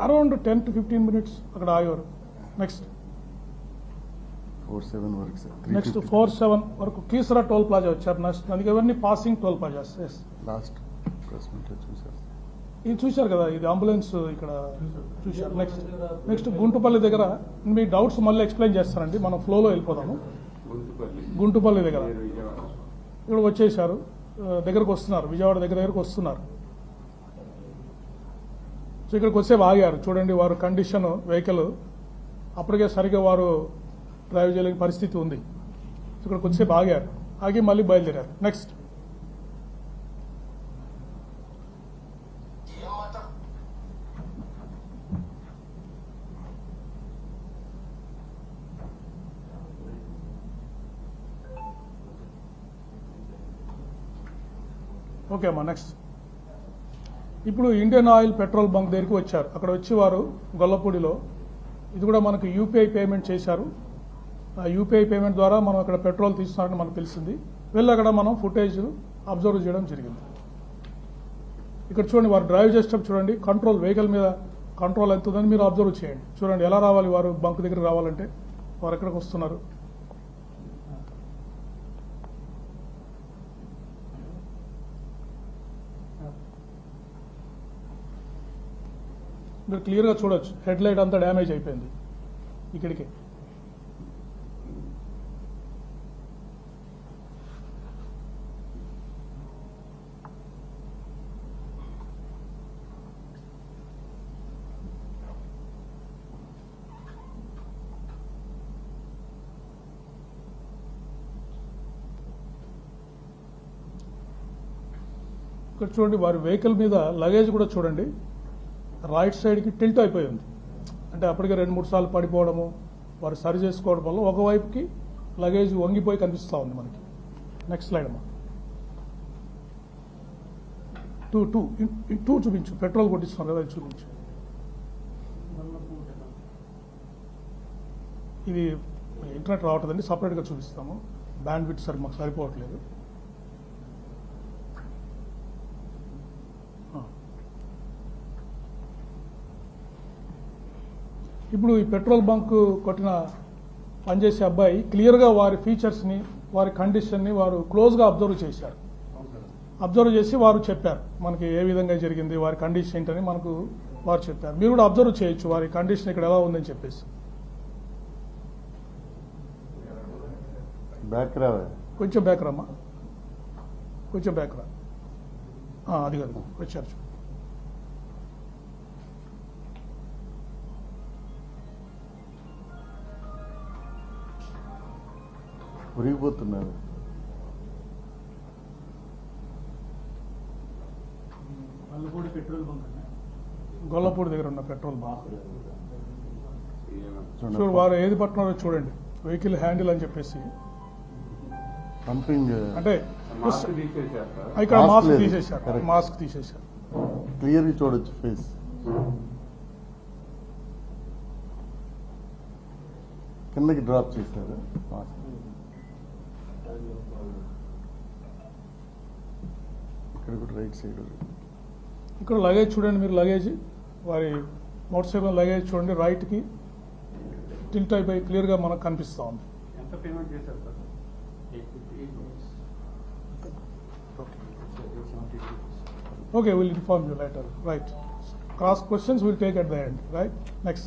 Around 10 to 15 minutes అక్కడ ఆగేవారు. Next 47 వరకు sir. Next 47 వరకు కీసరా టోల్ ప్లాజా వచ్చారు. నెక్స్ట్ అందుకే ఇవన్నీ passing toll plazas. Yes, last press meet చూసారు. ఇది చూశారు కదా, ఇది అంబులెన్స్ ఇక్కడ చూశారు. నెక్స్ట్ గుంటుపల్లి దగ్గర మీ డౌట్స్ మళ్ళీ ఎక్స్ప్లెయిన్ చేస్తానండి, మనం ఫ్లోలో వెళ్ళిపోదాము. గుంటుపల్లి దగ్గర ఇక్కడ వచ్చేసారు, దగ్గరకు వస్తున్నారు, విజయవాడ దగ్గరకు వస్తున్నారు. సో ఇక్కడికి వచ్చే ఆగారు. చూడండి వారు కండిషన్ వెహికల్ అప్పటికే సరిగ్గా వారు డ్రైవ్ చేయలేని పరిస్థితి ఉంది. ఇక్కడికి వచ్చే ఆగారు, ఆగి మళ్ళీ బయలుదేరారు. నెక్స్ట్ ఓకే అమ్మా. నెక్స్ట్ ఇప్పుడు ఇండియన్ ఆయిల్ పెట్రోల్ బంక్ దగ్గరికి వచ్చారు. అక్కడ వచ్చి వారు గొల్లపూడిలో ఇది కూడా మనకు యూపీఐ పేమెంట్ చేశారు. ఆ యూపీఐ పేమెంట్ ద్వారా మనం అక్కడ పెట్రోల్ తీస్తున్నారని మనకు తెలిసింది. వెళ్ళి అక్కడ మనం ఫుటేజ్ అబ్జర్వ్ చేయడం జరిగింది. ఇక్కడ చూడండి, వారు డ్రైవ్ చేసేటప్పుడు చూడండి, కంట్రోల్ వెహికల్ మీద కంట్రోల్ ఎంత ఉందని మీరు అబ్జర్వ్ చేయండి. చూడండి ఎలా రావాలి వారు బంక్ దగ్గరికి రావాలంటే, వారు ఎక్కడికి వస్తున్నారు. మీరు క్లియర్గా చూడొచ్చు, హెడ్ లైట్ అంతా డ్యామేజ్ అయిపోయింది ఇక్కడికి. ఇక్కడ చూడండి, వారి వెహికల్ మీద లగేజ్ కూడా చూడండి రైట్ సైడ్కి టిల్ట్ అయిపోయింది. అంటే అప్పటికే 2-3 సార్లు పడిపోవడము, వారు సరి చేసుకోవడం వల్ల ఒకవైపుకి లగేజ్ వంగిపోయి కనిపిస్తూ ఉంది మనకి. నెక్స్ట్ స్లైడ్ అమ్మా. టూ చూపించు, పెట్రోల్ కొట్టిస్తున్నారు కదా, చూపించు. ఇది ఇంటర్నెట్ రావట్లేదండి, సపరేట్గా చూపిస్తాము. బ్యాండ్ విడ్త్ సరి మాకు సరిపోవట్లేదు. ఇప్పుడు ఈ పెట్రోల్ బంక్ కొట్టిన పనిచేసే అబ్బాయి క్లియర్గా వారి ఫీచర్స్ని, వారి కండిషన్ని వారు క్లోజ్గా అబ్జర్వ్ చేశారు. అబ్జర్వ్ చేసి వారు చెప్పారు మనకి ఏ విధంగా జరిగింది, వారి కండిషన్ ఏంటని మనకు వారు చెప్పారు. మీరు కూడా అబ్జర్వ్ చేయొచ్చు వారి కండిషన్ ఇక్కడ ఎలా ఉందని చెప్పేసి. కొంచెం బ్యాక్ రమ్మా, కొంచెం బ్యాక్ రా. అది కాదు, వచ్చారు. ఉరిగిపోతున్నారు. గొల్లపూడి దగ్గర ఉన్న పెట్రోల్ బంక్. చూడు వారు ఏది పట్టున్నారో చూడండి, వెహికల్ హ్యాండిల్ అని చెప్పేసి పంపింగ్ అంటే ఇక్కడ మాస్క్ తీసేశారు, మాస్క్ తీసేశారు. క్లియర్గా చూడొచ్చు ఫేస్. కిందకి డ్రాప్ చేశారు మాస్క్. ఇక్కడ కూడా రైట్ సైడ్. ఇక్కడ లగేజ్ చూడండి, మీరు లగేజ్ వారి మోటార్ సైకిల్ లగేజ్ చూడండి, రైట్కి టిల్ట్ అయిపోయి క్లియర్గా మనకు కనిపిస్తూ ఉంది. ఎంత పేమెంట్ చేశారు sir? 850. Okay, we'll inform you later. Right. Cross questions we'll take at the end. Right. Next.